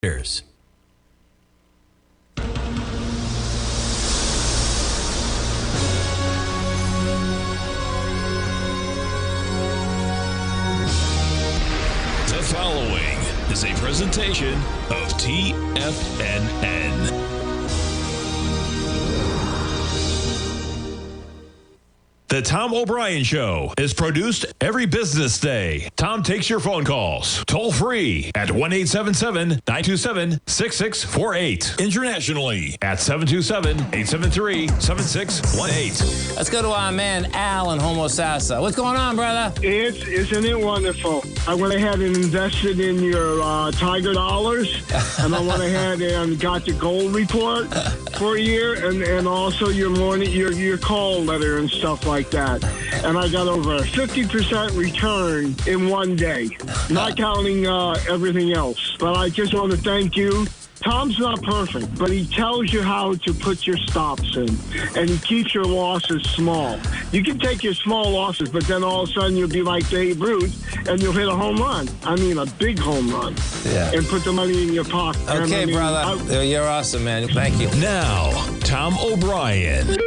Cheers. The following is a presentation of TFNN. The Tom O'Brien Show is produced every business day. Tom takes your phone calls toll free at 1-877-927-6648. Internationally at 727-873-7618. Let's go to our man Al in Homosassa. What's going on, brother? Isn't it wonderful? I went ahead and invested in your Tiger dollars, and I went ahead and got the gold report for a year, and also your morning, your call letter and stuff like that. And I got over a 50% return in one day, not counting everything else. But I just want to thank you. Tom's not perfect, but he tells you how to put your stops in, and he keeps your losses small. You can take your small losses, but then all of a sudden you'll be like Babe Ruth, and you'll hit a home run. I mean, a big home run. Yeah. And put the money in your pocket. Okay, brother. You're awesome, man. Thank you. Now, Tom O'Brien.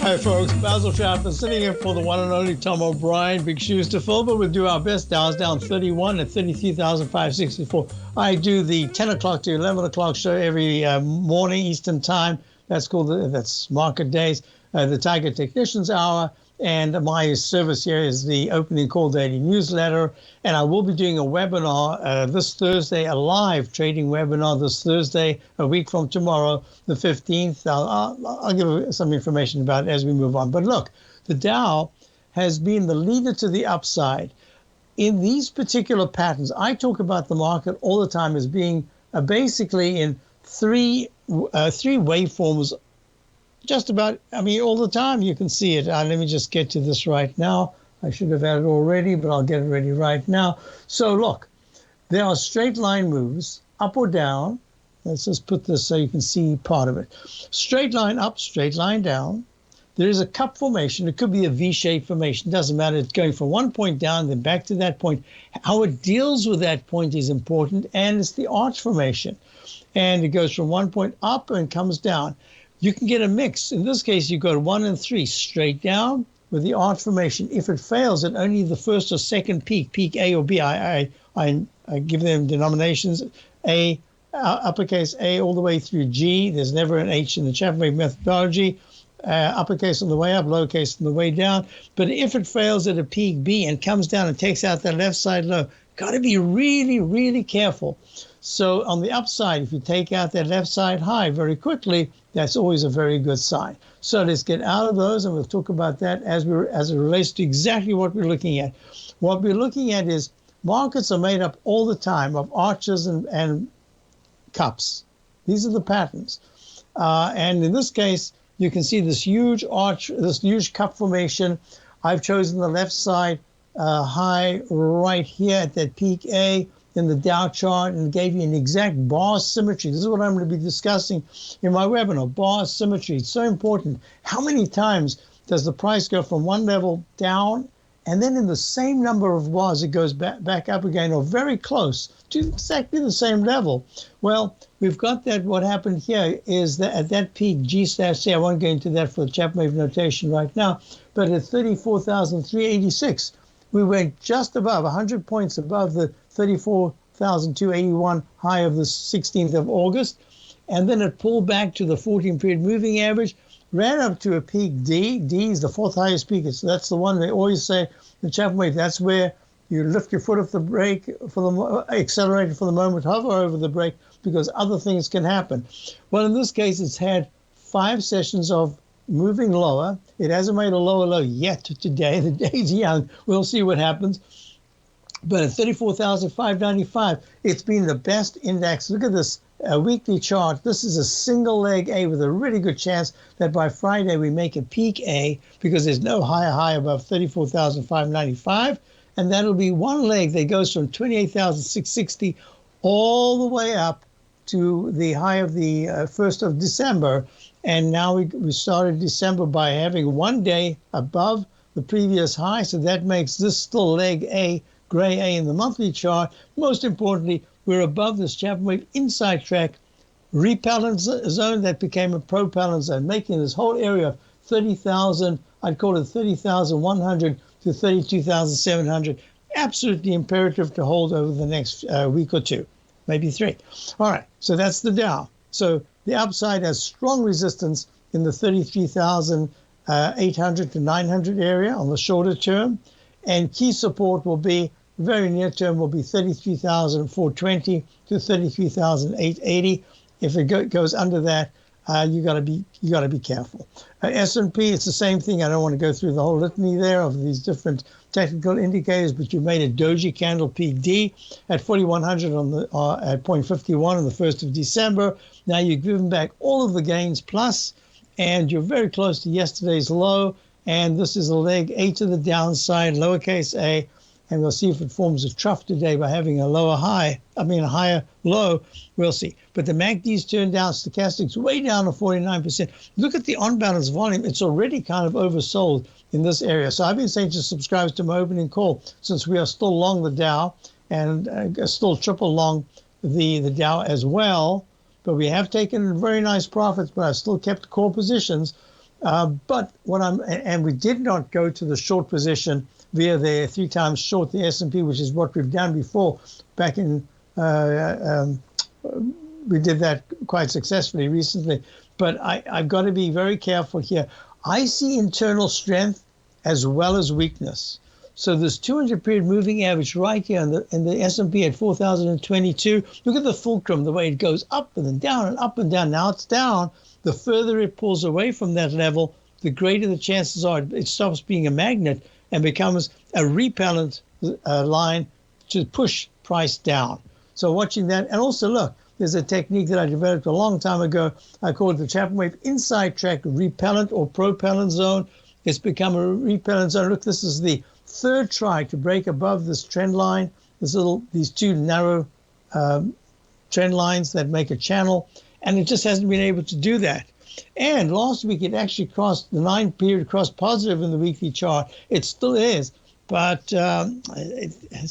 Hi, folks. Basil Chapman sitting in for the one and only Tom O'Brien. Big shoes to fill, but we'll do our best. Dow's down 31 at 33,564. I do the 10 o'clock to 11 o'clock show every morning Eastern time. That's called that's market days. The Tiger Technicians Hour. And my service here is the Opening Call Daily newsletter. And I will be doing a webinar this Thursday, a live trading webinar this Thursday, a week from tomorrow, the 15th. I'll give some information about it as we move on. But look, the Dow has been the leader to the upside. In these particular patterns, I talk about the market all the time as being basically in three waveforms. Just about, all the time you can see it. Let me just get to this right now. I should have had it already, but I'll get it ready right now. So look, there are straight line moves, up or down. Let's just put this so you can see part of it. Straight line up, straight line down. There is a cup formation. It could be a V-shaped formation. Doesn't matter. It's going from one point down, then back to that point. How it deals with that point is important, and it's the arch formation. And it goes from one point up and comes down. You can get a mix. In this case, you go to 1 and 3 straight down with the arch formation. If it fails at only the first or second peak A or B, I give them denominations, A, uppercase A all the way through G. There's never an H in the Chapman methodology. Uppercase on the way up, lowercase on the way down. But if it fails at a peak B and comes down and takes out that left side low, got to be really, really careful. So on the upside, if you take out that left side high very quickly, that's always a very good sign. So let's get out of those, and we'll talk about that as it relates to exactly what we're looking at. What we're looking at is markets are made up all the time of arches and cups. These are the patterns. And in this case, you can see this huge arch, this huge cup formation. I've chosen the left side high right here at that peak A in the Dow chart, and gave you an exact bar symmetry. This is what I'm going to be discussing in my webinar, bar symmetry. It's so important. How many times does the price go from one level down, and then in the same number of bars it goes back up again, or very close to exactly the same level? Well, we've got that. What happened here is that at that peak, G/C, I won't go into that for the Chapman notation right now, but at 34,386, we went just above 100 points above the 34,281 high of the 16th of August. And then it pulled back to the 14-period moving average, ran up to a peak D. D is the fourth highest peak. That's the one they always say, the Chapman wave. That's where you lift your foot off the brake, accelerator for the moment, hover over the brake, because other things can happen. Well, in this case, it's had 5 sessions of moving lower. It hasn't made a lower low yet today. The day's young. We'll see what happens. But at 34,595, it's been the best index. Look at this weekly chart. This is a single leg A with a really good chance that by Friday we make a peak A, because there's no higher high above 34,595. And that'll be one leg that goes from 28,660 all the way up to the high of the 1st of December. And now we started December by having one day above the previous high. So that makes this still leg A, gray A in the monthly chart. Most importantly, we're above this Chapman wave inside track repellent zone that became a propellant zone, making this whole area of 30,000, I'd call it 30,100 to 32,700, absolutely imperative to hold over the next week or two, maybe 3. All right, so that's the Dow. So the upside has strong resistance in the 33,800 to 900 area on the shorter term, and key support will be, very near term, will be 33,420 to 33,880. If it goes under that, you got to be careful. S&P, it's the same thing. I don't want to go through the whole litany there of these different technical indicators, but you made a doji candle PD at 4,100 on the at 0.51 on the 1st of December. Now you've given back all of the gains plus, and you're very close to yesterday's low. And this is a leg A to the downside, lowercase a, and we'll see if it forms a trough today by having a a higher low. We'll see. But the MACD's turned down, stochastics way down to 49%. Look at the on-balance volume. It's already kind of oversold in this area. So I've been saying to subscribers to my opening call, since we are still long the Dow and still triple long the Dow as well, but we have taken very nice profits, but I've still kept core positions. But we did not go to the short position via the 3 times short the S&P, which is what we've done before. Back in, we did that quite successfully recently. But I've got to be very careful here. I see internal strength as well as weakness. So this 200-period moving average right here in the S&P at 4,022. Look at the fulcrum, the way it goes up and then down and up and down. Now it's down. The further it pulls away from that level, the greater the chances are it stops being a magnet and becomes a repellent line to push price down. So watching that. And also, look, there's a technique that I developed a long time ago. I call it the Chapman wave inside track repellent or propellant zone. It's become a repellent zone. Look, this is the 3rd try to break above this trend line, these 2 narrow trend lines that make a channel, and it just hasn't been able to do that. And last week, it actually crossed the 9-period, crossed positive in the weekly chart. It still is, but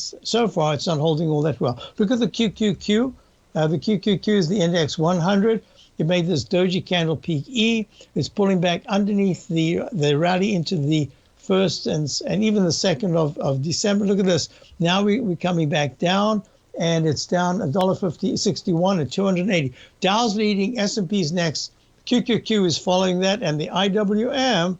so far, it's not holding all that well. Look at the QQQ. The QQQ is the index 100. It made this doji candle peak E. It's pulling back underneath the rally into the 1st and even the 2nd of December. Look at this. Now we're coming back down, and it's down $1.61 at 280. Dow's leading, S&P's next. QQQ is following that, and the IWM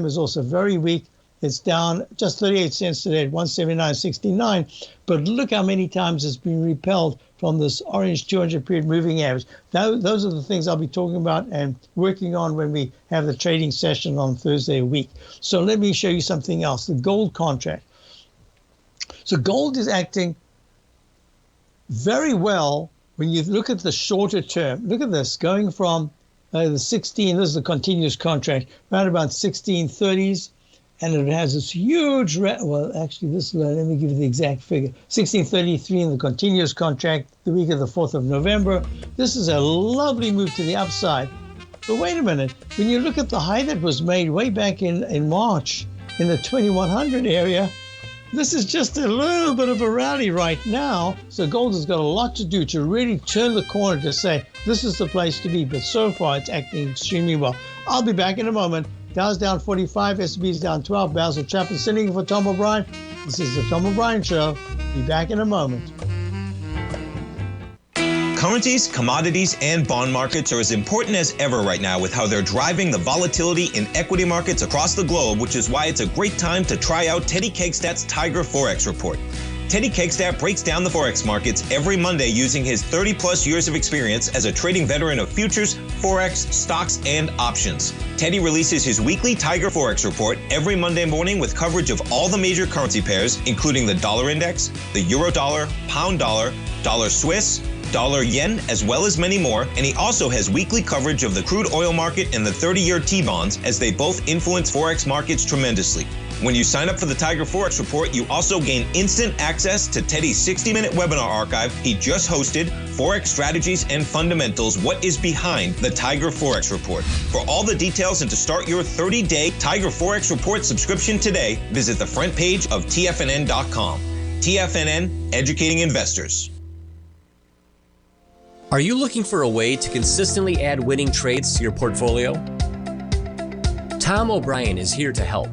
is also very weak. It's down just 38 cents today at 179.69. But look how many times it's been repelled from this orange 200-period moving average. Those are the things I'll be talking about and working on when we have the trading session on Thursday a week. So let me show you something else, the gold contract. So gold is acting very well when you look at the shorter term. Look at this, going from the 16, this is the continuous contract, around about 1630s, and it has this huge, let me give you the exact figure, 1633 in the continuous contract, the week of the 4th of November. This is a lovely move to the upside. But wait a minute, when you look at the high that was made way back in March in the 2100 area, this is just a little bit of a rally right now. So gold has got a lot to do to really turn the corner to say, this is the place to be. But so far, it's acting extremely well. I'll be back in a moment. Dow's down 45, S&P's down 12. Basil Chapman sitting in for Tom O'Brien. This is the Tom O'Brien Show. Be back in a moment. Currencies, commodities, and bond markets are as important as ever right now with how they're driving the volatility in equity markets across the globe, which is why it's a great time to try out Teddy Kakestat's Tiger Forex Report. Teddy Kakestat breaks down the Forex markets every Monday using his 30-plus years of experience as a trading veteran of futures, Forex, stocks, and options. Teddy releases his weekly Tiger Forex Report every Monday morning with coverage of all the major currency pairs, including the dollar index, the euro dollar, pound dollar, dollar Swiss, dollar yen, as well as many more, and he also has weekly coverage of the crude oil market and the 30-year T-bonds, as they both influence Forex markets tremendously. When you sign up for the Tiger Forex Report, you also gain instant access to Teddy's 60-minute webinar archive he just hosted, Forex Strategies and Fundamentals, What is Behind the Tiger Forex Report. For all the details and to start your 30-day Tiger Forex Report subscription today, visit the front page of TFNN.com. TFNN, educating investors. Are you looking for a way to consistently add winning trades to your portfolio? Tom O'Brien is here to help.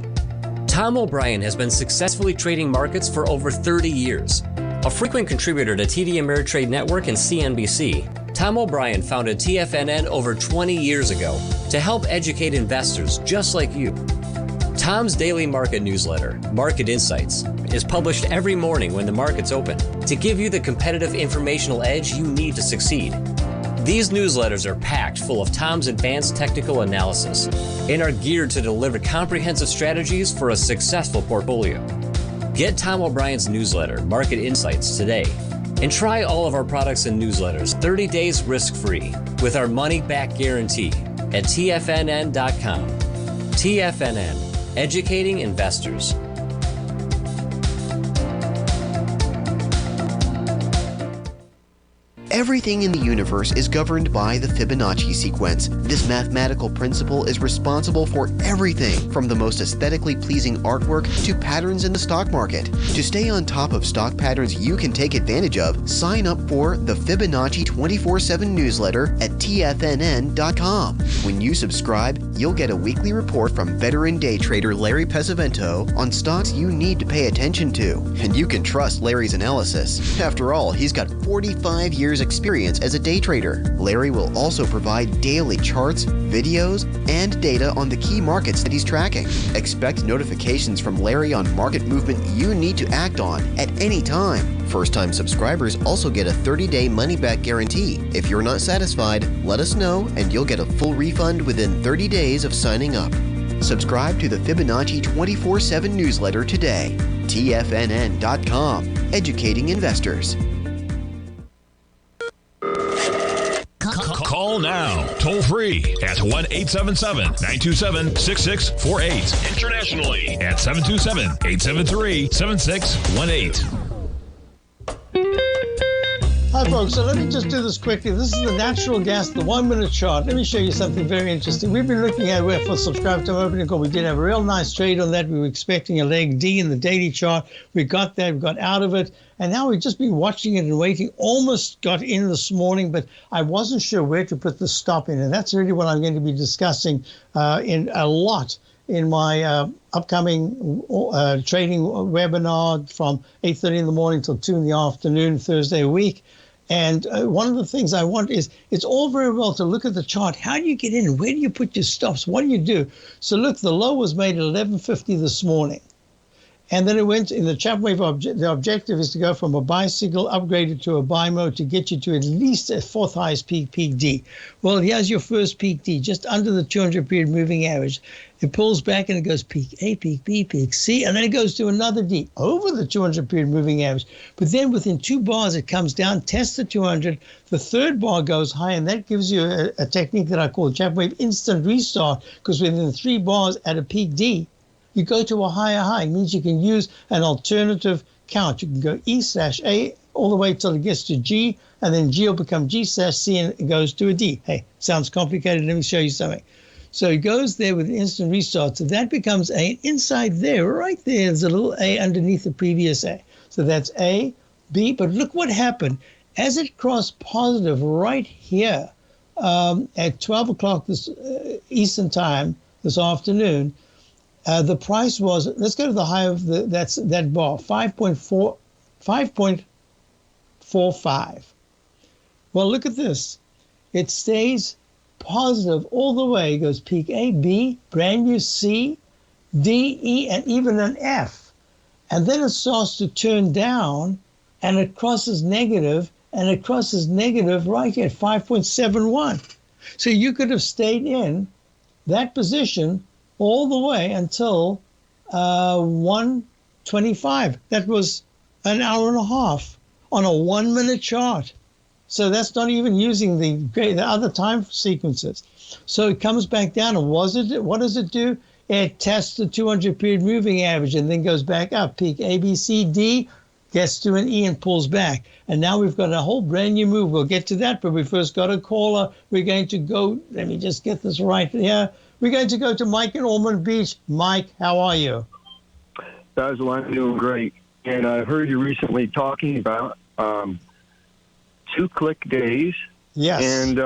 Tom O'Brien has been successfully trading markets for over 30 years. A frequent contributor to TD Ameritrade Network and CNBC, Tom O'Brien founded TFNN over 20 years ago to help educate investors just like you. Tom's daily market newsletter, Market Insights, is published every morning when the markets open to give you the competitive informational edge you need to succeed. These newsletters are packed full of Tom's advanced technical analysis and are geared to deliver comprehensive strategies for a successful portfolio. Get Tom O'Brien's newsletter, Market Insights, today and try all of our products and newsletters 30 days risk-free with our money-back guarantee at TFNN.com. TFNN, educating investors. Everything in the universe is governed by the Fibonacci sequence. This mathematical principle is responsible for everything from the most aesthetically pleasing artwork to patterns in the stock market. To stay on top of stock patterns you can take advantage of, sign up for the Fibonacci 24/7 newsletter at TFNN.com. When you subscribe, you'll get a weekly report from veteran day trader Larry Pesavento on stocks you need to pay attention to. And you can trust Larry's analysis. After all, he's got 45 years experience as a day trader. Larry will also provide daily charts, videos, and data on the key markets that he's tracking. Expect notifications from Larry on market movement you need to act on at any time. First-time subscribers also get a 30-day money-back guarantee. If you're not satisfied, let us know and you'll get a full refund within 30 days of signing up. Subscribe to the Fibonacci 24/7 newsletter today. TFNN.com, educating investors. Call now, toll free at 1-877-927-6648. Internationally at 727-873-7618. Hi folks, so let me just do this quickly. This is the natural gas, the 1 minute chart. Let me show you something very interesting. We've been looking at where for subscribe to opening call. We did have a real nice trade on that. We were expecting a leg D in the daily chart. We got that, we got out of it. And now we've just been watching it and waiting. Almost got in this morning, but I wasn't sure where to put the stop in. And that's really what I'm going to be discussing in a lot in my upcoming trading webinar from 8:30 in the morning till 2 in the afternoon, Thursday a week. And one of the things I want is, it's all very well to look at the chart. How do you get in? Where do you put your stops? What do you do? So look, the low was made at 11:50 this morning. And then it went in the Chapman wave. The objective is to go from a buy signal upgraded to a buy mode to get you to at least a fourth highest peak D. Well, here's your first peak D, just under the 200 period moving average. It pulls back and it goes peak A, peak B, peak C, and then it goes to another D over the 200 period moving average. But then within 2 bars, it comes down, tests the 200. The third bar goes high, and that gives you a technique that I call Chapman wave instant restart, because within 3 bars at a peak D, you go to a higher high. It means you can use an alternative count. You can go E/A all the way till it gets to G, and then G will become G/C, and it goes to a D. Hey, sounds complicated. Let me show you something. So it goes there with an instant restart. So that becomes A. Inside there, right there, there's a little A underneath the previous A. So that's A, B. But look what happened. As it crossed positive right here at 12 o'clock this Eastern time this afternoon, the price was, let's go to the high of that bar, 5.45. Well, look at this. It stays positive all the way. It goes peak A, B, brand new C, D, E, and even an F. And then it starts to turn down, and it crosses negative, and it crosses negative right here at 5.71. So you could have stayed in that position all the way until 1:25. That was an hour and a half on a 1 minute chart. So that's not even using the other time sequences. So it comes back down, and what does it do? It tests the 200 period moving average and then goes back up. Peak A, B, C, D, gets to an E and pulls back. And now we've got a whole brand new move. We'll get to that, but we first got a caller. We're going to go, let me just get this right here. We're going to go to Mike in Ormond Beach. Mike, how are you? Basil, I'm doing great. And I heard you recently talking about 2-click days. Yes. And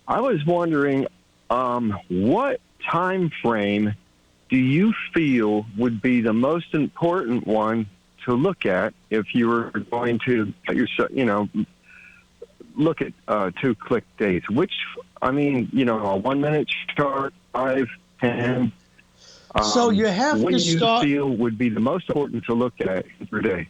I was wondering, what time frame do you feel would be the most important one to look at if you were going to, look at 2-click days? Which, a 1 minute chart, 5, 10. So you have what to do you start. feel would be the most important to look at per day?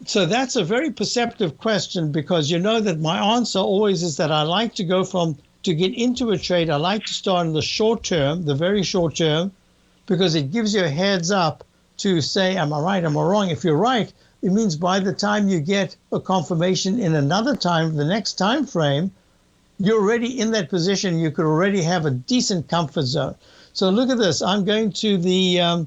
So that's a very perceptive question, because you know that my answer always is that I like to go to get into a trade, I like to start in the short term, the very short term, because it gives you a heads up to say, am I right, am I wrong? If you're right, it means by the time you get a confirmation in another time, the next time frame, you're already in that position. You could already have a decent comfort zone. So look at this. I'm going to the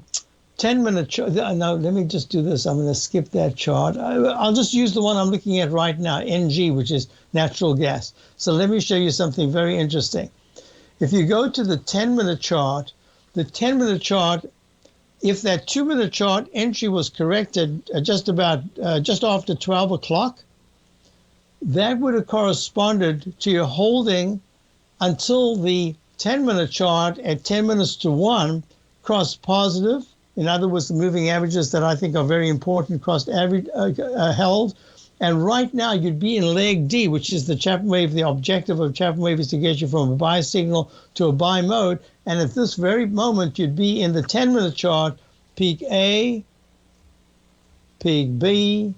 10-minute chart. No, let me just do this. I'm going to skip that chart. I'll just use the one I'm looking at right now, NG, which is natural gas. So let me show you something very interesting. If you go to the 10-minute chart, the 10-minute chart, if that 2-minute chart entry was corrected just after 12 o'clock, that would have corresponded to your holding until the 10-minute chart at 10 minutes to 1 crossed positive. In other words, the moving averages that I think are very important crossed average held. And right now you'd be in leg D, which is the Chapman wave. The objective of Chapman wave is to get you from a buy signal to a buy mode. And at this very moment, you'd be in the 10-minute chart, peak A, peak B,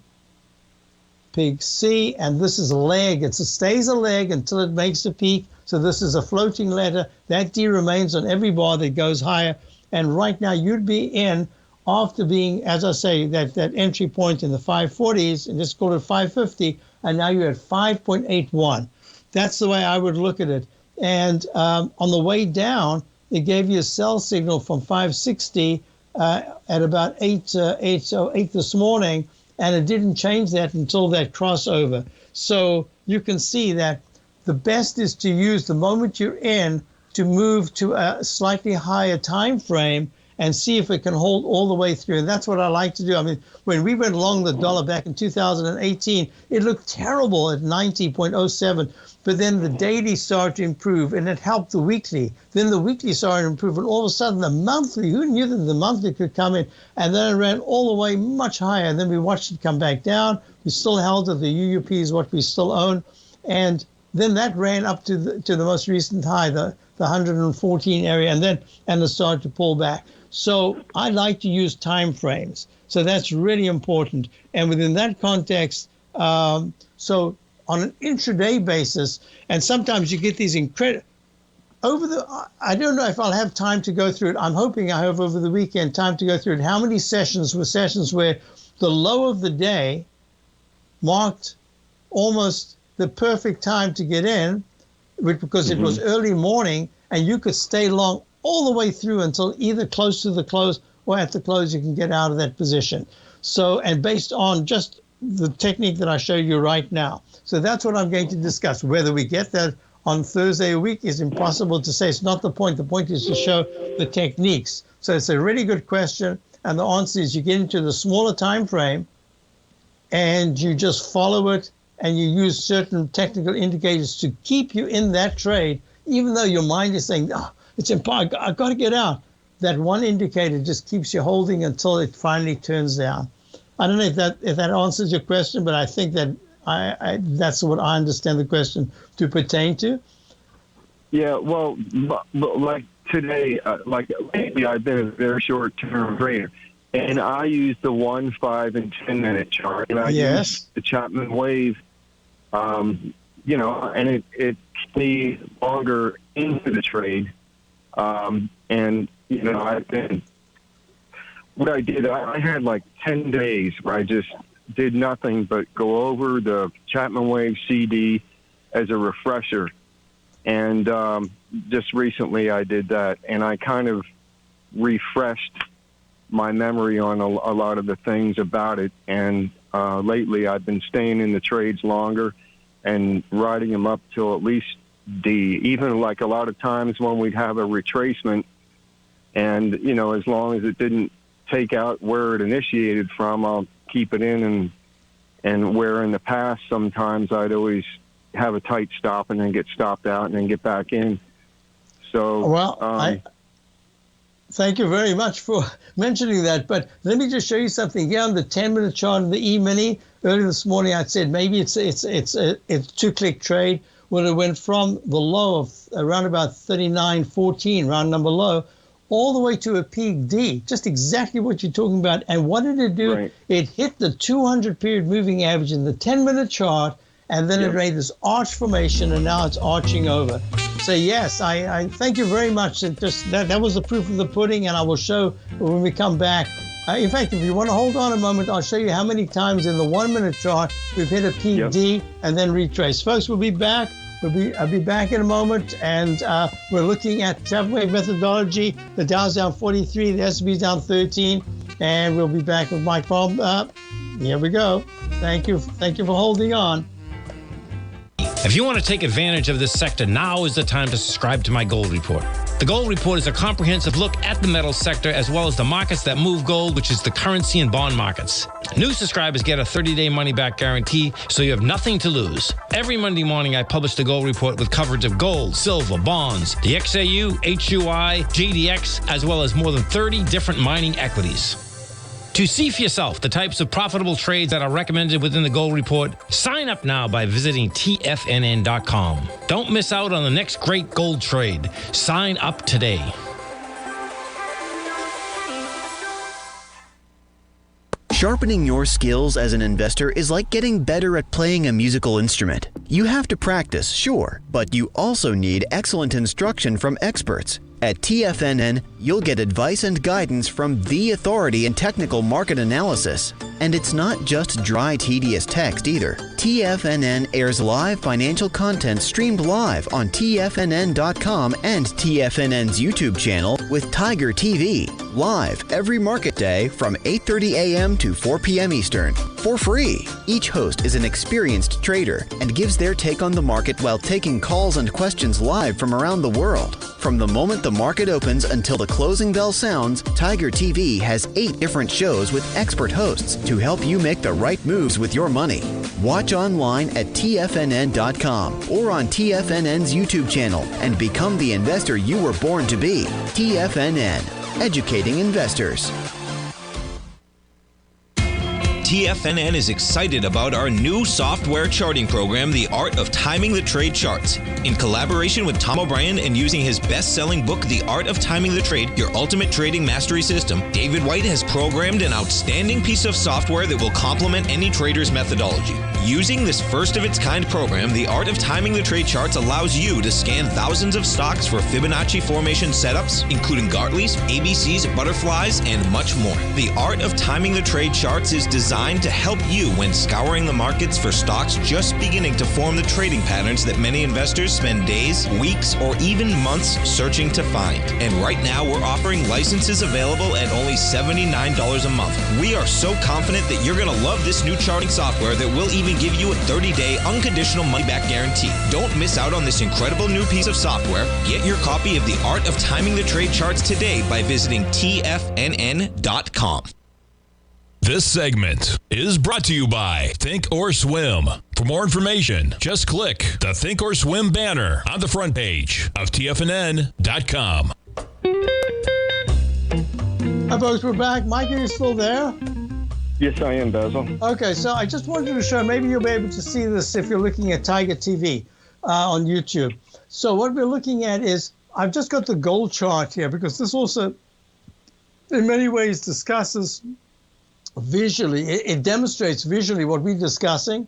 peak C, and this is a leg. It stays a leg until it makes a peak. So this is a floating ladder. That D remains on every bar that goes higher. And right now you'd be in, after being, as I say, that entry point in the 540s, and just call it 550, and now you're at 5.81. That's the way I would look at it. And on the way down, it gave you a sell signal from 560 at about 8 this morning, and it didn't change that until that crossover. So you can see that the best is to use the moment you're in to move to a slightly higher time frame and see if it can hold all the way through. And that's what I like to do. I mean, when we went long the dollar back in 2018, it looked terrible at 90.07, but then the daily started to improve, and it helped the weekly. Then the weekly started to improve, and all of a sudden the monthly, who knew that the monthly could come in? And then it ran all the way much higher, and then we watched it come back down. We still held it. The UUP is what we still own. And then that ran up to the most recent high, the 114 area, and it started to pull back. So I like to use time frames. So that's really important. And within that context, so on an intraday basis, and sometimes you get these incredible, I don't know if I'll have time to go through it. I'm hoping I have over the weekend time to go through it. How many sessions were sessions where the low of the day marked almost the perfect time to get in, because it was early morning, and you could stay long all the way through until either close to the close or at the close you can get out of that position. So, and based on just the technique that I showed you right now. So that's what I'm going to discuss. Whether we get that on Thursday a week is impossible to say. It's not the point. The point is to show the techniques. So it's a really good question. And the answer is you get into the smaller time frame and you just follow it, and you use certain technical indicators to keep you in that trade, even though your mind is saying, it's impossible, I've got to get out. That one indicator just keeps you holding until it finally turns down. I don't know if that answers your question, but I think that that's what I understand the question to pertain to. Yeah, well, like today, like lately, I've been a very short-term trader, and I use the 1, 5, and 10-minute chart, and I use the Chapman wave, and it keeps me longer into the trade. And I've been, what I did, I had like 10 days where I just did nothing but go over the Chapman wave CD as a refresher. And just recently I did that, and I kind of refreshed my memory on a lot of the things about it. And lately I've been staying in the trades longer and riding them up till at least D. Even like a lot of times when we'd have a retracement, and as long as it didn't take out where it initiated from, I'll keep it in. And where in the past sometimes I'd always have a tight stop and then get stopped out and then get back in. So, well, thank you very much for mentioning that. But let me just show you something here on the 10-minute chart of the E-mini. Earlier this morning, I said maybe it's a 2-click trade. Well, it went from the low of around about 39.14, round number low, all the way to a peak D, just exactly what you're talking about. And what did it do? Right. It hit the 200-period moving average in the 10-minute chart, and then it made this arch formation, and now it's arching over. So yes, I thank you very much. It just that was the proof of the pudding, and I will show when we come back. In fact, if you want to hold on a moment, I'll show you how many times in the 1-minute chart we've hit a peak D and then retrace. Folks, we'll be back. I'll be back in a moment, and we're looking at Chapman methodology. The Dow's down 43, the S&P's down 13, and we'll be back with Mike Baum. Here we go. Thank you for holding on. If you want to take advantage of this sector, now is the time to subscribe to my Gold Report. The Gold Report is a comprehensive look at the metal sector as well as the markets that move gold, which is the currency and bond markets. New subscribers get a 30-day money-back guarantee, so you have nothing to lose. Every Monday morning, I publish the Gold Report with coverage of gold, silver, bonds, the XAU, HUI, GDX, as well as more than 30 different mining equities. To see for yourself the types of profitable trades that are recommended within the Gold Report, sign up now by visiting TFNN.com. Don't miss out on the next great gold trade. Sign up today. Sharpening your skills as an investor is like getting better at playing a musical instrument. You have to practice, sure, but you also need excellent instruction from experts. At TFNN, you'll get advice and guidance from the authority in technical market analysis. And it's not just dry, tedious text either. TFNN airs live financial content streamed live on TFNN.com and TFNN's YouTube channel with Tiger TV, live every market day from 8:30 a.m. to 4 p.m. Eastern, for free. Each host is an experienced trader and gives their take on the market while taking calls and questions live from around the world. From the moment the market opens until the closing bell sounds, Tiger TV has 8 different shows with expert hosts to help you make the right moves with your money. Watch online at TFNN.com or on TFNN's YouTube channel and become the investor you were born to be. TFNN, educating investors. TFNN is excited about our new software charting program, The Art of Timing the Trade Charts. In collaboration with Tom O'Brien and using his best-selling book, The Art of Timing the Trade, Your Ultimate Trading Mastery System, David White has programmed an outstanding piece of software that will complement any trader's methodology. Using this first-of-its-kind program, The Art of Timing the Trade Charts allows you to scan thousands of stocks for Fibonacci formation setups, including Gartleys, ABCs, butterflies, and much more. The Art of Timing the Trade Charts is designed to help you when scouring the markets for stocks just beginning to form the trading patterns that many investors spend days, weeks, or even months searching to find. And right now, we're offering licenses available at only $79 a month. We are so confident that you're going to love this new charting software that will even give you a 30-day unconditional money-back guarantee. Don't miss out on this incredible new piece of software. Get your copy of The Art of Timing the Trade Charts today by visiting TFNN.com. This segment is brought to you by Thinkorswim. For more information, just click the Thinkorswim banner on the front page of TFNN.com. Hi, folks, we're back. Mike, are you still there? Yes, I am, Basil. Okay, so I just wanted to show, maybe you'll be able to see this if you're looking at Tiger TV on YouTube. So what we're looking at is, I've just got the gold chart here because this also, in many ways, discusses visually, it demonstrates visually what we're discussing.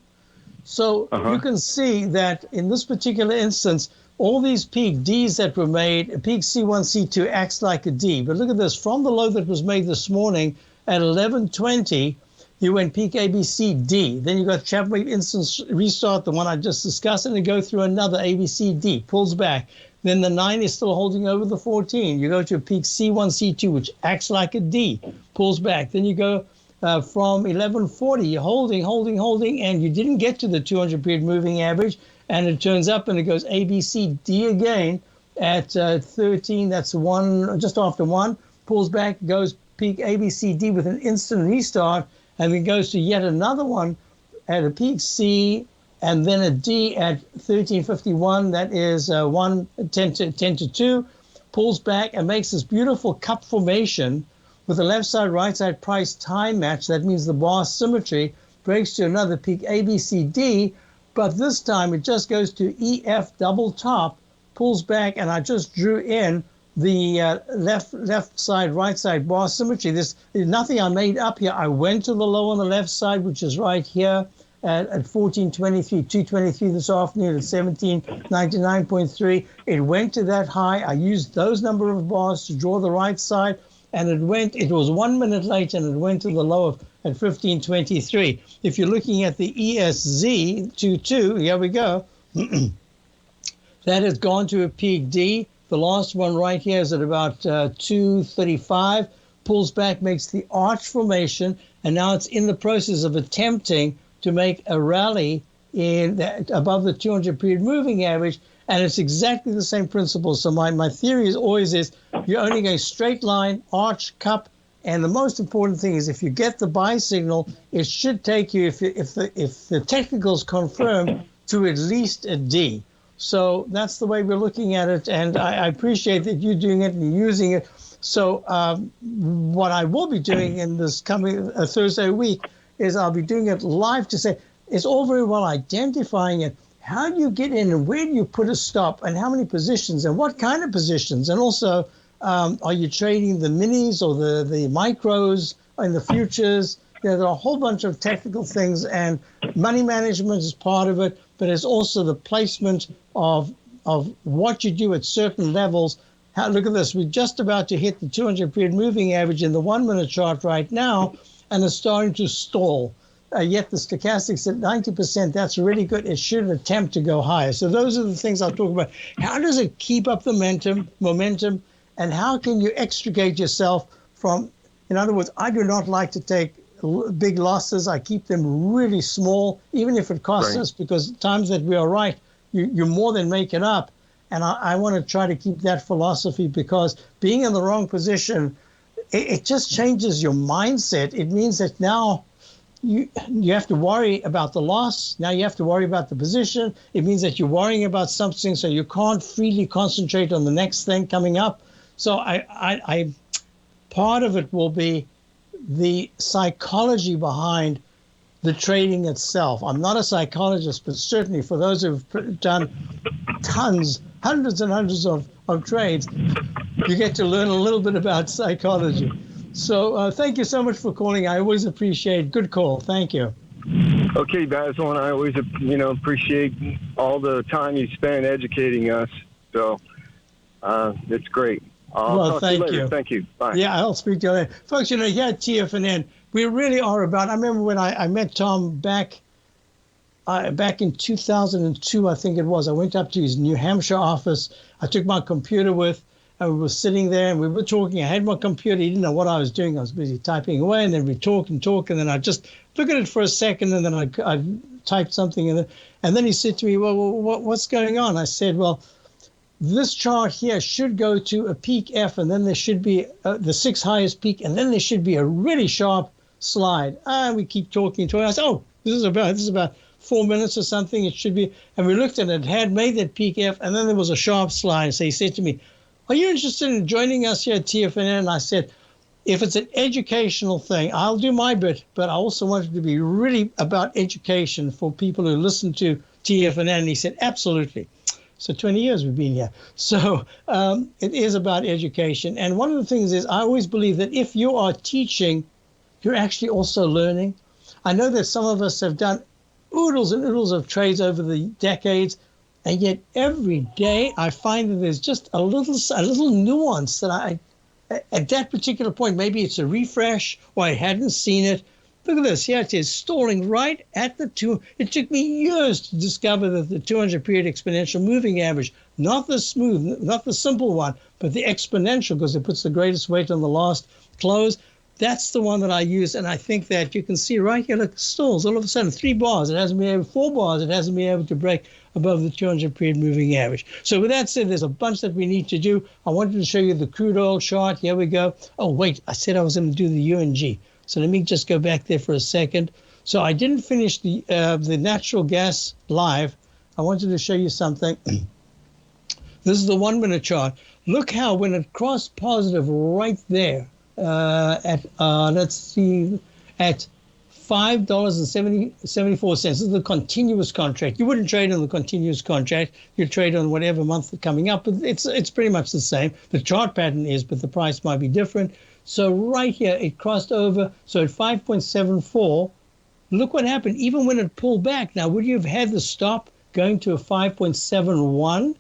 So you can see that in this particular instance, all these peak Ds that were made, peak C1, C2 acts like a D. But look at this, from the low that was made this morning at 11:20, you went peak ABC D. Then you got Chapman instance restart, the one I just discussed, and you go through another ABC D, pulls back. Then the 9 is still holding over the 14. You go to a peak C1, C2, which acts like a D, pulls back. Then you go from 11:40, you're holding, and you didn't get to the 200-period moving average, and it turns up and it goes ABCD again at 13. That's one, just after 1, pulls back, goes peak ABCD with an instant restart, and then goes to yet another one at a peak C, and then a D at 1351. That is 10 to 2. Pulls back and makes this beautiful cup formation with the left side, right side price time match. That means the bar symmetry breaks to another peak ABCD, but this time it just goes to EF double top, pulls back, and I just drew in the left side, right side bar symmetry. There's nothing I made up here. I went to the low on the left side, which is right here at 1423, 223 this afternoon at 1799.3. It went to that high. I used those number of bars to draw the right side, and it was 1 minute late, and it went to the low at 1523. If you're looking at the ESZ 22, here we go. That has gone to a peak D. The last one right here is at about 235, pulls back, makes the arch formation, and now it's in the process of attempting to make a rally above the 200-period moving average, and it's exactly the same principle. So my theory is always you're owning a straight line, arch, cup, and the most important thing is if you get the buy signal, it should take you, if the technicals confirm, to at least a D. So that's the way we're looking at it, and I appreciate that you're doing it and using it. So what I will be doing in this coming Thursday week is I'll be doing it live to say it's all very well identifying it. How do you get in and where do you put a stop and how many positions and what kind of positions? And also, are you trading the minis or the micros and the futures? There are a whole bunch of technical things, and money management is part of it, but it's also the placement of what you do at certain levels. Look at this. We're just about to hit the 200-period moving average in the 1 minute chart right now, and it's starting to stall. Yet the stochastics at 90%, that's really good. It should attempt to go higher. So those are the things I'll talk about. How does it keep up the momentum, and how can you extricate yourself from, in other words, I do not like to take big losses. I keep them really small, even if it costs us, because times that we are right, you more than make it up. And I want to try to keep that philosophy, because being in the wrong position, it just changes your mindset. It means that now you have to worry about the loss. Now you have to worry about the position. It means that you're worrying about something, so you can't freely concentrate on the next thing coming up. So I part of it will be the psychology behind the trading itself. I'm not a psychologist, but certainly for those who've done hundreds and hundreds of trades, you get to learn a little bit about psychology. So thank you so much for calling. I always appreciate good call. Thank you. Okay, Basil, and I always appreciate all the time you spend educating us. So it's great. Well, thank you. Thank you. Bye. Yeah, I'll speak to you later. Folks, here at TFNN, we really are about, I remember when I met Tom back in 2002, I think it was. I went up to his New Hampshire office. I took my computer with, and we were sitting there, and we were talking. I had my computer. He didn't know what I was doing. I was busy typing away, and then we talk, and then I just look at it for a second, and then I typed something, and then he said to me, well, what's going on? I said, well, this chart here should go to a peak F, and then there should be the 6th highest peak, and then there should be a really sharp slide. And we keep talking. I said, oh, this is about 4 minutes or something. It should be. And we looked at it. It had made that peak F, and then there was a sharp slide. So he said to me, are you interested in joining us here at TFNN? And I said, if it's an educational thing, I'll do my bit, but I also want it to be really about education for people who listen to TFNN. And he said, absolutely. So 20 years we've been here. So it is about education. And one of the things is I always believe that if you are teaching, you're actually also learning. I know that some of us have done oodles and oodles of trades over the decades, and yet every day I find that there's just a little nuance that at that particular point, maybe it's a refresh or I hadn't seen it. Look at this. Here it is, stalling right at the 2. It took me years to discover that the 200-period exponential moving average, not the smooth, not the simple one, but the exponential, because it puts the greatest weight on the last close. That's the one that I use, and I think that you can see right here, look, stalls. All of a sudden, 3 bars. It hasn't been able, 4 bars. It hasn't been able to break above the 200-period moving average. So with that said, there's a bunch that we need to do. I wanted to show you the crude oil chart. Here we go. Oh, wait, I said I was going to do the UNG. So let me just go back there for a second. So I didn't finish the natural gas live. I wanted to show you something. This is the 1 minute chart. Look how when it crossed positive right there at $5.74. This is the continuous contract. You wouldn't trade on the continuous contract. You trade on whatever month coming up. But it's pretty much the same. The chart pattern is, but the price might be different. So right here, it crossed over. So at 5.74, look what happened. Even when it pulled back. Now, would you have had the stop going to a 5.71?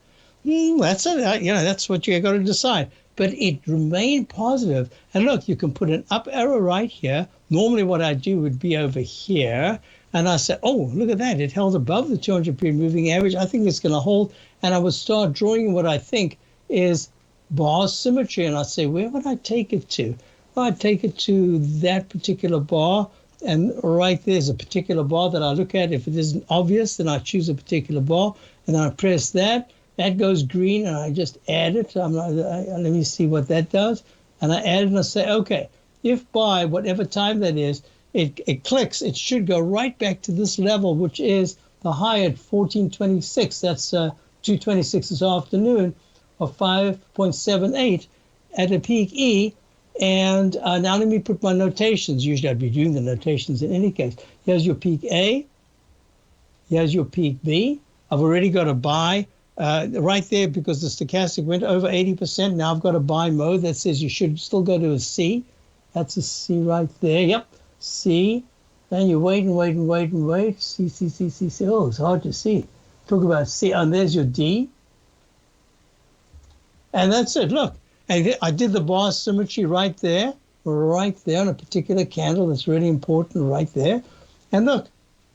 That's it. That's what you got to decide. But it remained positive. And look, you can put an up arrow right here. Normally what I do would be over here. And I say, oh, look at that. It held above the 200-period moving average. I think it's going to hold. And I would start drawing what I think is bar symmetry. And I'd say, where would I take it to? Well, I'd take it to that particular bar. And right there's a particular bar that I look at. If it isn't obvious, then I choose a particular bar. And I press that. That goes green, and I just add it. Let me see what that does. And I add it, and I say, okay, if by whatever time that is, it clicks, it should go right back to this level, which is the high at 1426. That's 2:26 this afternoon, of 5.78 at a peak E. And now let me put my notations. Usually I'd be doing the notations in any case. Here's your peak A. Here's your peak B. I've already got a buy. Right there, because the stochastic went over 80%. Now I've got a buy mode that says you should still go to a C. That's a C right there. Yep, C. Then you wait and wait and wait and wait. C, C, C, C, C. Oh, it's hard to see. Talk about C. And there's your D. And that's it. Look, and I did the bar symmetry right there on a particular candle. That's really important right there. And look,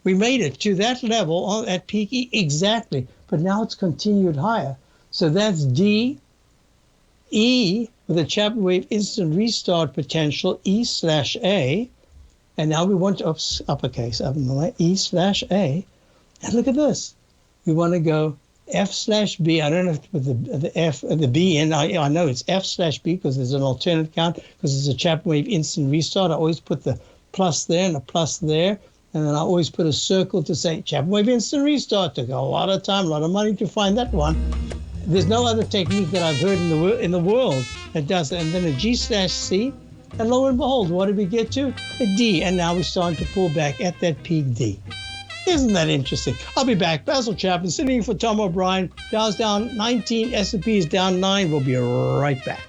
we made it to that level at peak E exactly. But now it's continued higher. So that's D, E with a Chapman wave instant restart potential, E/A. And now we want to, uppercase, E/A. And look at this. We want to go F/B. I don't know if to put the F and the B in. I know it's F/B because there's an alternate count, because it's a Chapman wave instant restart. I always put the plus there and a plus there. And then I always put a circle to say Chapman wave instant restart. Took a lot of time, a lot of money to find that one. There's no other technique that I've heard in the world that does that. And then a G/C, and lo and behold, what did we get to? A D, and now we're starting to pull back at that peak D. Isn't that interesting? I'll be back. Basil Chapman, sitting in for Tom O'Brien. Dow's down 19, S&P is down 9. We'll be right back.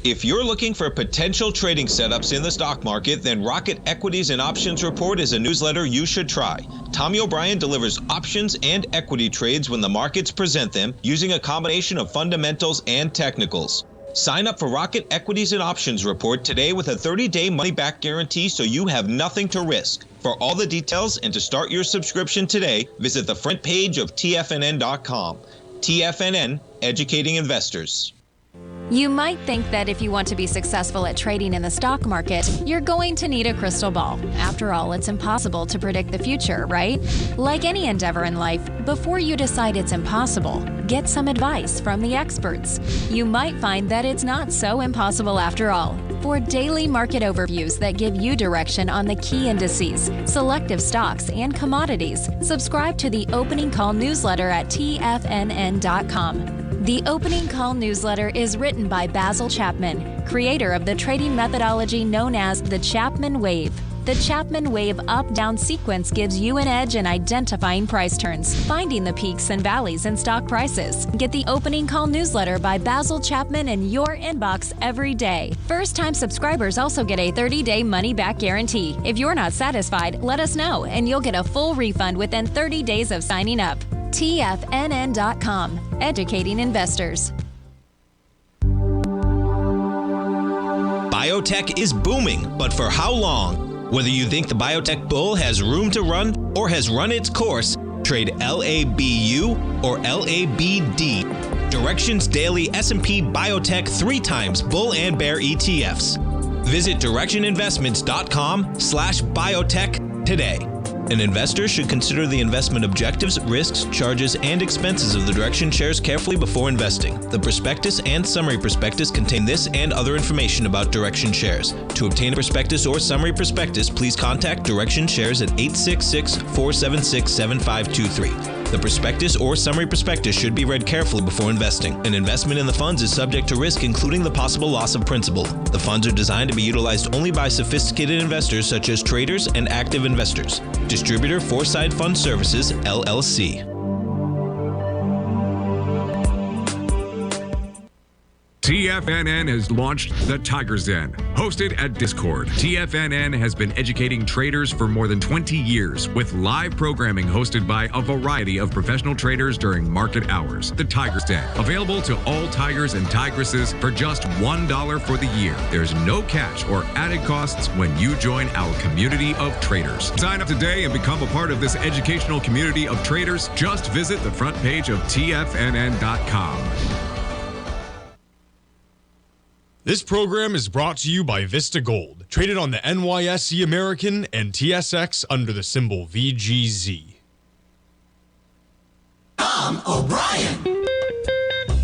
If you're looking for potential trading setups in the stock market, then Rocket Equities and Options Report is a newsletter you should try. Tommy O'Brien delivers options and equity trades when the markets present them, using a combination of fundamentals and technicals. Sign up for Rocket Equities and Options Report today with a 30-day money-back guarantee, so you have nothing to risk. For all the details and to start your subscription today, visit the front page of TFNN.com. TFNN, educating investors. You might think that if you want to be successful at trading in the stock market, you're going to need a crystal ball. After all, it's impossible to predict the future, right? Like any endeavor in life, before you decide it's impossible, get some advice from the experts. You might find that it's not so impossible after all. For daily market overviews that give you direction on the key indices, selective stocks, and commodities, subscribe to the Opening Call newsletter at TFNN.com. The Opening Call newsletter is written by Basil Chapman, creator of the trading methodology known as the Chapman Wave. The Chapman Wave up-down sequence gives you an edge in identifying price turns, finding the peaks and valleys in stock prices. Get the Opening Call newsletter by Basil Chapman in your inbox every day. First-time subscribers also get a 30-day money-back guarantee. If you're not satisfied, let us know, and you'll get a full refund within 30 days of signing up. TFNN.com, educating investors. Biotech is booming, but for how long? Whether you think the biotech bull has room to run or has run its course, trade LABU or LABD. Direction's daily S&P Biotech 3 times bull and bear ETFs. Visit directioninvestments.com/biotech today. An investor should consider the investment objectives, risks, charges, and expenses of the Direction shares carefully before investing. The prospectus and summary prospectus contain this and other information about Direction shares. To obtain a prospectus or summary prospectus, please contact Direction shares at 866-476-7523. The prospectus or summary prospectus should be read carefully before investing. An investment in the funds is subject to risk, including the possible loss of principal. The funds are designed to be utilized only by sophisticated investors such as traders and active investors. Distributor Foreside Fund Services, LLC. TFNN has launched the Tiger's Den. Hosted at Discord, TFNN has been educating traders for more than 20 years with live programming hosted by a variety of professional traders during market hours. The Tiger's Den, available to all tigers and tigresses for just $1 for the year. There's no catch or added costs when you join our community of traders. Sign up today and become a part of this educational community of traders. Just visit the front page of TFNN.com. This program is brought to you by Vista Gold, traded on the NYSE American and TSX under the symbol VGZ. Tom O'Brien.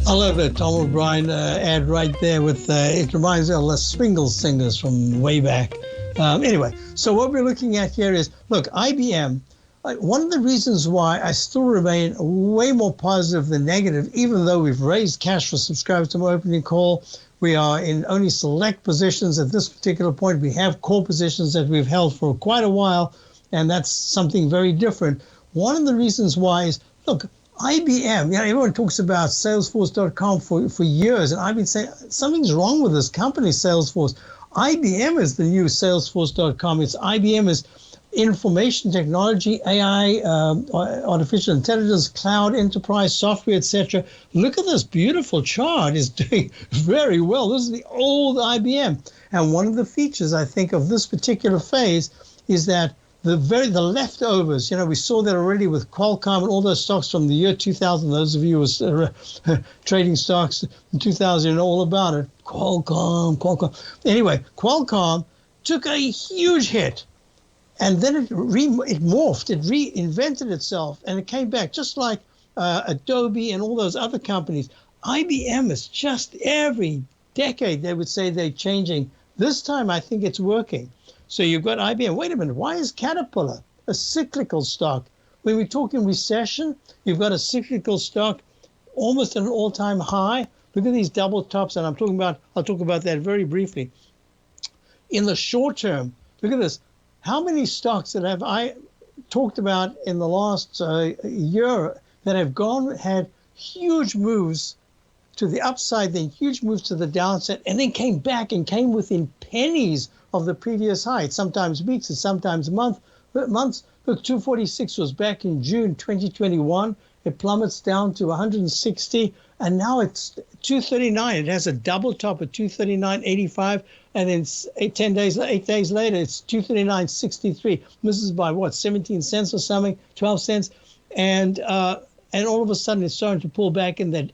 I love that Tom O'Brien ad right there with, it reminds me of the Swingle Singers from way back. Anyway, so what we're looking at here is, look, IBM, one of the reasons why I still remain way more positive than negative, even though we've raised cash for subscribers to my opening call, we are in only select positions at this particular point. We have core positions that we've held for quite a while, and that's something very different. One of the reasons why is, look, IBM, everyone talks about Salesforce.com for years, and I've been saying something's wrong with this company, Salesforce. IBM is the new Salesforce.com. It's IBM is information technology, AI, artificial intelligence, cloud, enterprise, software, etc. Look at this beautiful chart. It's doing very well. This is the old IBM. And one of the features, I think, of this particular phase is that the leftovers, we saw that already with Qualcomm and all those stocks from the year 2000. Those of you who were trading stocks in 2000 know all about it. Qualcomm. Anyway, Qualcomm took a huge hit. And then it morphed, it reinvented itself, and it came back just like Adobe and all those other companies. IBM is just every decade, they would say they're changing. This time, I think it's working. So you've got IBM. Wait a minute, why is Caterpillar a cyclical stock? When we talk in recession, you've got a cyclical stock almost at an all-time high. Look at these double tops, and I'll talk about that very briefly. In the short term, look at this. How many stocks that have I talked about in the last year that have had huge moves to the upside, then huge moves to the downside, and then came back and came within pennies of the previous high? It's sometimes weeks, it's sometimes months. Look, 246 was back in June 2021. It plummets down to 160, and now it's 239. It has a double top at 239.85, and then 8 days later, it's 239.63. This is by what, 17 cents or something, 12 cents, and all of a sudden it's starting to pull back in that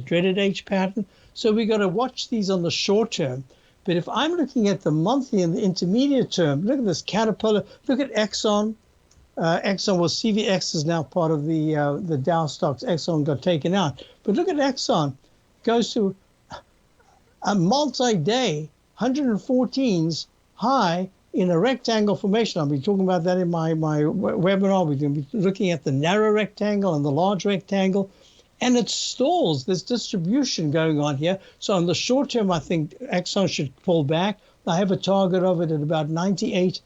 dreaded H pattern. So we got to watch these on the short term. But if I'm looking at the monthly and the intermediate term, look at this Caterpillar. Look at Exxon. CVX is now part of the Dow stocks. Exxon got taken out. But look at Exxon. Goes to a multi-day 114's high in a rectangle formation. I'll be talking about that in my webinar. We're going to be looking at the narrow rectangle and the large rectangle. And it stalls. There's distribution going on here. So on the short term, I think Exxon should pull back. I have a target of it at about 98,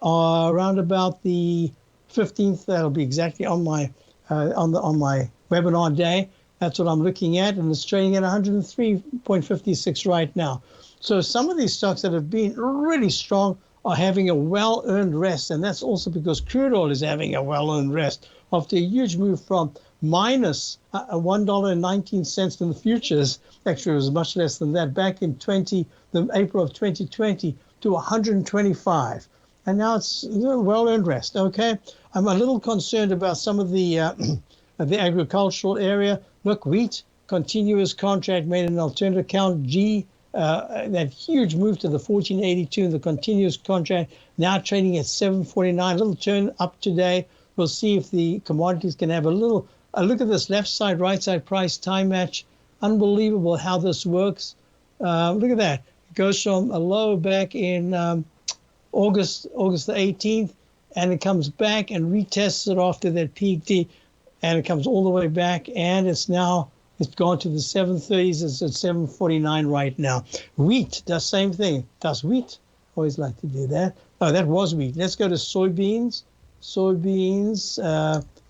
around about the 15th. That'll be exactly on my webinar day. That's what I'm looking at, and it's trading at 103.56 right now. So some of these stocks that have been really strong are having a well-earned rest, and that's also because crude oil is having a well-earned rest after a huge move from minus $1.19 in the futures. Actually, it was much less than that back in April of 2020 to 125. And now it's well-earned rest, okay? I'm a little concerned about some of the agricultural area. Look, wheat, continuous contract made an alternative account, that huge move to the 1482 in the continuous contract, now trading at 749. A little turn up today. We'll see if the commodities can have a little look at this left side, right side price time match. Unbelievable how this works. Look at that. It goes from a low back in August the 18th, and it comes back and retests it after that peak D, and it comes all the way back, and it's gone to the 730s. It's at 749 right now. Wheat does same thing. Does wheat? Always like to do that. Oh, that was wheat. Let's go to soybeans. Soybeans,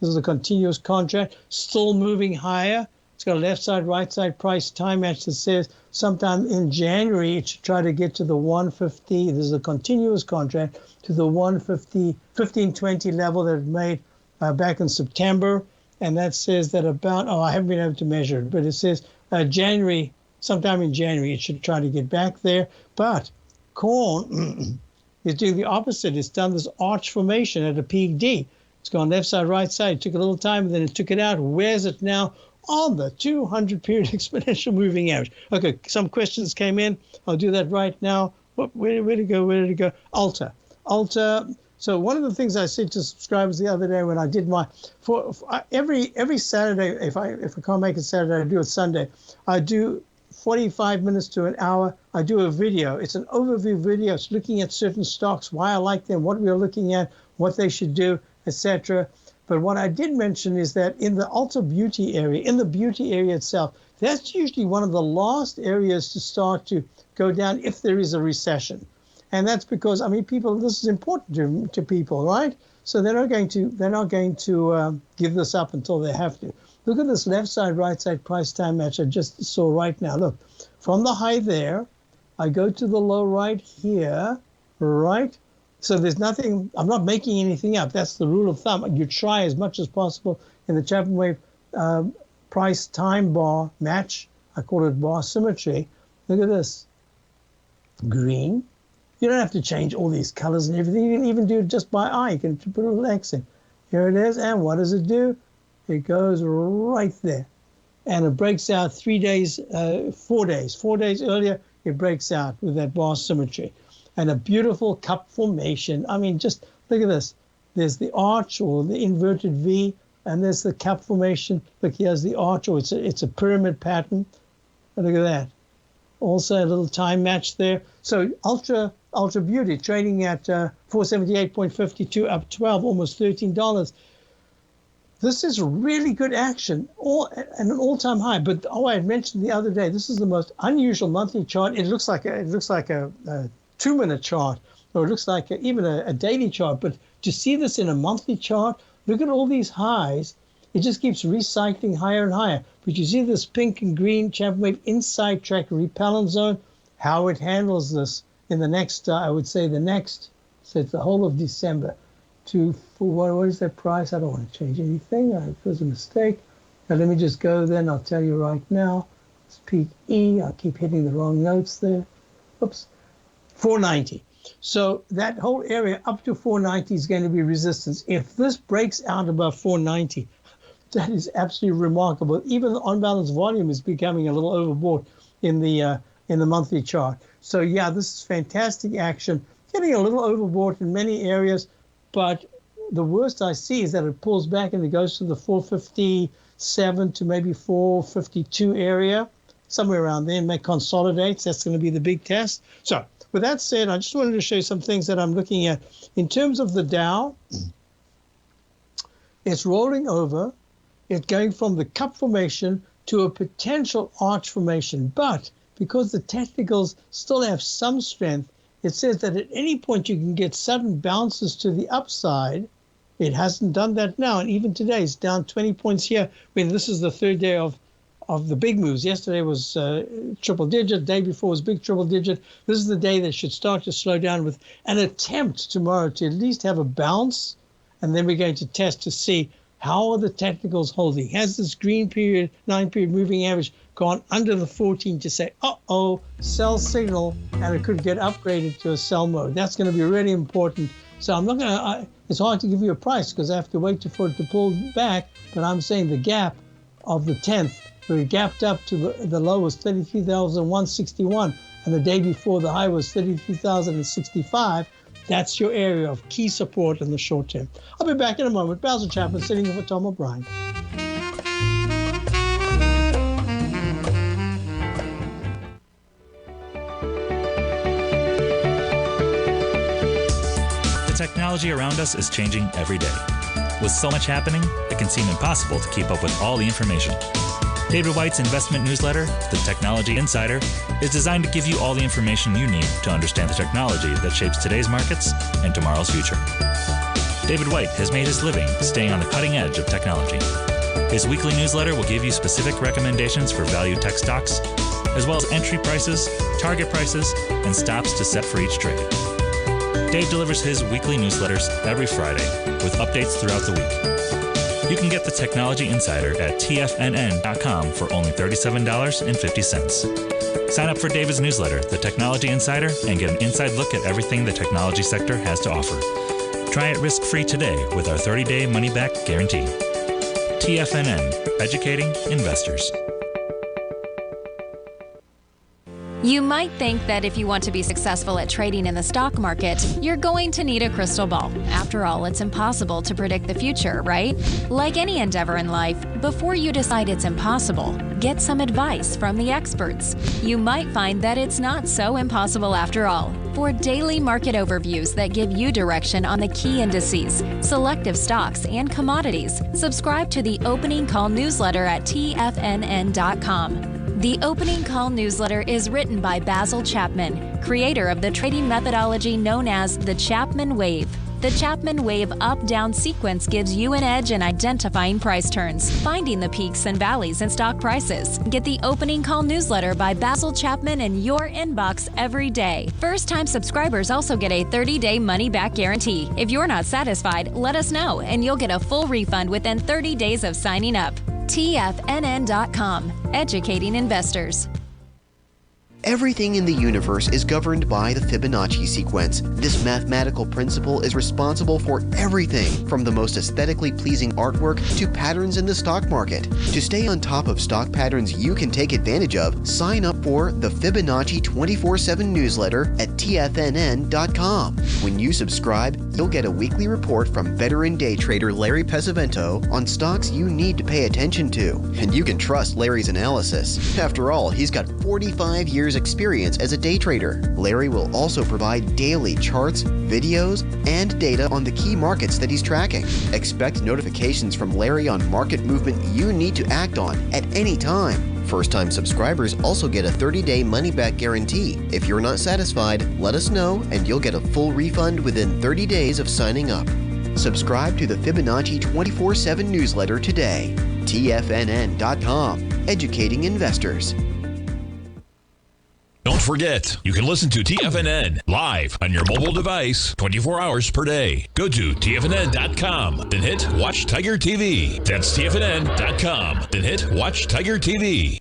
this is a continuous contract, still moving higher. It's got a left side, right side price time match that says sometime in January it should try to get to the 150. This is a continuous contract to the 150, 1520 level that it made back in September. And that says that about, I haven't been able to measure it, but it says January, sometime in January, it should try to get back there. But corn is doing the opposite. It's done this arch formation at a peak D. It's gone left side, right side. It took a little time, and then it took it out. Where's it now? On the 200-period exponential moving average. Okay, some questions came in. I'll do that right now. Where did it go? Where did it go? Alta. So one of the things I said to subscribers the other day when I did every Saturday, if I can't make it Saturday, I do it Sunday. I do 45 minutes to an hour. I do a video. It's an overview video. It's looking at certain stocks, why I like them, what we're looking at, what they should do, etc. But what I did mention is that in the Ultra Beauty area, in the beauty area itself, that's usually one of the last areas to start to go down if there is a recession. And that's because, people, this is important to people, right? So they're not going to give this up until they have to. Look at this left side, right side price time match I just saw right now. Look, from the high there, I go to the low right here, right? So there's nothing, I'm not making anything up. That's the rule of thumb. You try as much as possible in the Chapman wave price time bar match. I call it bar symmetry. Look at this. Green. You don't have to change all these colors and everything. You can even do it just by eye. You can put a little X in. Here it is. And what does it do? It goes right there. And it breaks out 4 days. 4 days earlier, it breaks out with that bar symmetry. And a beautiful cup formation. Just look at this. There's the arch or the inverted V, and there's the cup formation. Look, here's the arch, or it's a pyramid pattern. And look at that. Also a little time match there. So Ultra Beauty trading at 478.52, up 12, almost $13. This is really good action, and an all-time high. But I had mentioned the other day, this is the most unusual monthly chart. It looks like a 2-minute chart, or it looks like even a daily chart. But to see this in a monthly chart, look at all these highs. It just keeps recycling higher and higher. But you see this pink and green Chapman wave inside track repellent zone, how it handles this in the next, I would say so it's the whole of December. What is that price? I don't want to change anything. It was a mistake. Now let me just go then. I'll tell you right now. It's peak E. I keep hitting the wrong notes there. Oops. 490. So that whole area up to 490 is going to be resistance. If this breaks out above 490, that is absolutely remarkable. Even the on-balance volume is becoming a little overbought in the monthly chart. So yeah, this is fantastic action. Getting a little overbought in many areas, but the worst I see is that it pulls back and it goes to the 457 to maybe 452 area, somewhere around there, and it consolidates. That's going to be the big test. So with that said, I just wanted to show you some things that I'm looking at. In terms of the Dow, it's rolling over. It's going from the cup formation to a potential arch formation. But because the technicals still have some strength, it says that at any point you can get sudden bounces to the upside. It hasn't done that now. And even today, it's down 20 points here. This is the third day of the big moves. Yesterday was triple digit. Day before was big triple digit. This is the day that should start to slow down with an attempt tomorrow to at least have a bounce. And then we're going to test to see how are the technicals holding. Has this green period, 9-period moving average gone under the 14 to say, sell signal, and it could get upgraded to a sell mode. That's going to be really important. So I'm not going to, it's hard to give you a price because I have to wait for it to pull back, but I'm saying the gap of the 10th where it gapped up to the low was 33,161, and the day before the high was 33,065. That's your area of key support in the short term. I'll be back in a moment. Basil Chapman sitting in for Tom O'Brien. The technology around us is changing every day. With so much happening, it can seem impossible to keep up with all the information. David White's investment newsletter, The Technology Insider, is designed to give you all the information you need to understand the technology that shapes today's markets and tomorrow's future. David White has made his living staying on the cutting edge of technology. His weekly newsletter will give you specific recommendations for value tech stocks, as well as entry prices, target prices, and stops to set for each trade. Dave delivers his weekly newsletters every Friday with updates throughout the week. You can get the Technology Insider at TFNN.com for only $37.50. Sign up for David's newsletter, The Technology Insider, and get an inside look at everything the technology sector has to offer. Try it risk-free today with our 30-day money-back guarantee. TFNN, educating investors. You might think that if you want to be successful at trading in the stock market, you're going to need a crystal ball. After all, it's impossible to predict the future, right? Like any endeavor in life, before you decide it's impossible, get some advice from the experts. You might find that it's not so impossible after all. For daily market overviews that give you direction on the key indices, selective stocks, and commodities, subscribe to the Opening Call newsletter at TFNN.com. The Opening Call newsletter is written by Basil Chapman, creator of the trading methodology known as the Chapman Wave. The Chapman Wave up-down sequence gives you an edge in identifying price turns, finding the peaks and valleys in stock prices. Get the Opening Call newsletter by Basil Chapman in your inbox every day. First-time subscribers also get a 30-day money-back guarantee. If you're not satisfied, let us know, and you'll get a full refund within 30 days of signing up. TFNN.com, educating investors. Everything in the universe is governed by the Fibonacci sequence. This mathematical principle is responsible for everything from the most aesthetically pleasing artwork to patterns in the stock market. To stay on top of stock patterns you can take advantage of, sign up for the Fibonacci 24/7 newsletter at TFNN.com. When you subscribe, you'll get a weekly report from veteran day trader Larry Pesavento on stocks you need to pay attention to. And you can trust Larry's analysis. After all, he's got 45 years experience as a day trader. Larry will also provide daily charts, videos, and data on the key markets that he's tracking. Expect notifications from Larry on market movement you need to act on at any time. First-time subscribers also get a 30-day money-back guarantee. If you're not satisfied, let us know and you'll get a full refund within 30 days of signing up. Subscribe to the Fibonacci 24/7 newsletter today. TFNN.com, educating investors. Don't forget, you can listen to TFNN live on your mobile device 24 hours per day. Go to TFNN.com, then hit Watch Tiger TV. That's TFNN.com, then hit Watch Tiger TV.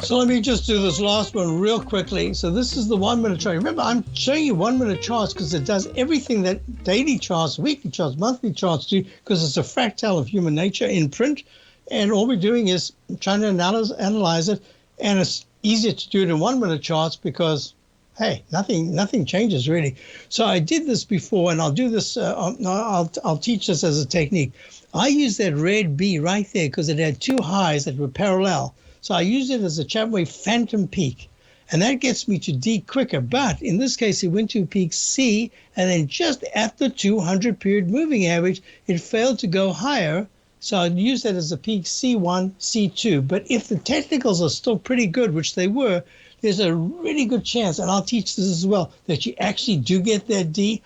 So let me just do this last one real quickly. So this is the 1 minute chart. Remember, I'm showing you 1 minute charts because it does everything that daily charts, weekly charts, monthly charts do, because it's a fractal of human nature in print. And all we're doing is trying to analyze it, and it's easier to do it in 1 minute charts because, hey, nothing changes really. So I did this before, and I'll do this. I'll teach this as a technique. I used that red B right there because it had two highs that were parallel. So I used it as a Chapman Wave phantom peak, and that gets me to D quicker. But in this case, it went to peak C, and then just at the 200-period moving average, it failed to go higher. So I'd use that as a peak C1, C2. But if the technicals are still pretty good, which they were, there's a really good chance, and I'll teach this as well, that you actually do get that D.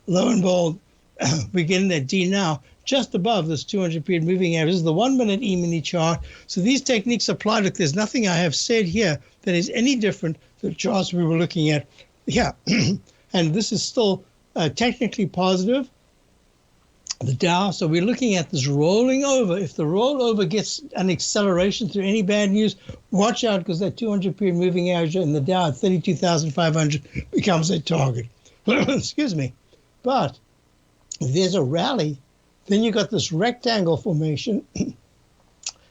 Lo and behold, we're getting that D now, just above this 200-period moving average. This is the 1 minute E-mini chart. So these techniques apply. Look, there's nothing I have said here that is any different than the charts we were looking at here. And this is still technically positive. The Dow, so we're looking at this rolling over. If the rollover gets an acceleration through any bad news, watch out, because that 200-period moving average in the Dow at 32,500 becomes a target. Excuse me. But if there's a rally Then you got this rectangle formation.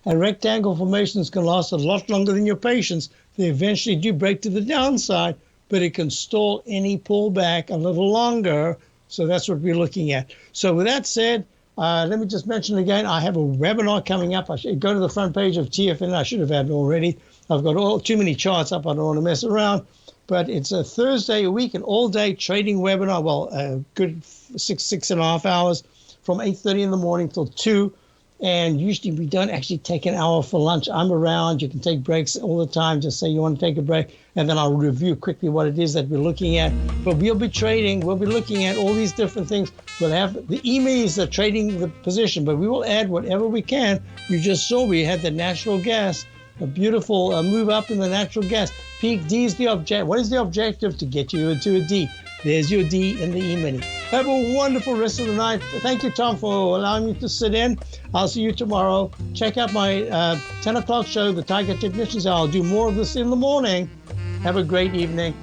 And rectangle formations can last a lot longer than your patience. They eventually do break to the downside, but it can stall any pullback a little longer. So that's what we're looking at. So with that said, let me just mention again, I have a webinar coming up. I should go to the front page of TFNN. I should have had it already. I've got too many charts up. I don't want to mess around. But it's a Thursday a week, an all-day trading webinar. Well, a good 6.5 hours from 8:30 in the morning till 2. And usually we don't actually take an hour for lunch. I'm around. You can take breaks all the time. Just say you want to take a break, and then I'll review quickly what it is that we're looking at. But we'll be trading. We'll be looking at all these different things. We'll have the EMEs that are trading the position, but we will add whatever we can. You just saw we had the natural gas, a beautiful move up in the natural gas. Peak D is the object. What is the objective? To get you into a D. There's your D in the E-mini. Have a wonderful rest of the night. Thank you, Tom, for allowing me to sit in. I'll see you tomorrow. Check out my 10 o'clock show, The Tiger Technicians. I'll do more of this in the morning. Have a great evening.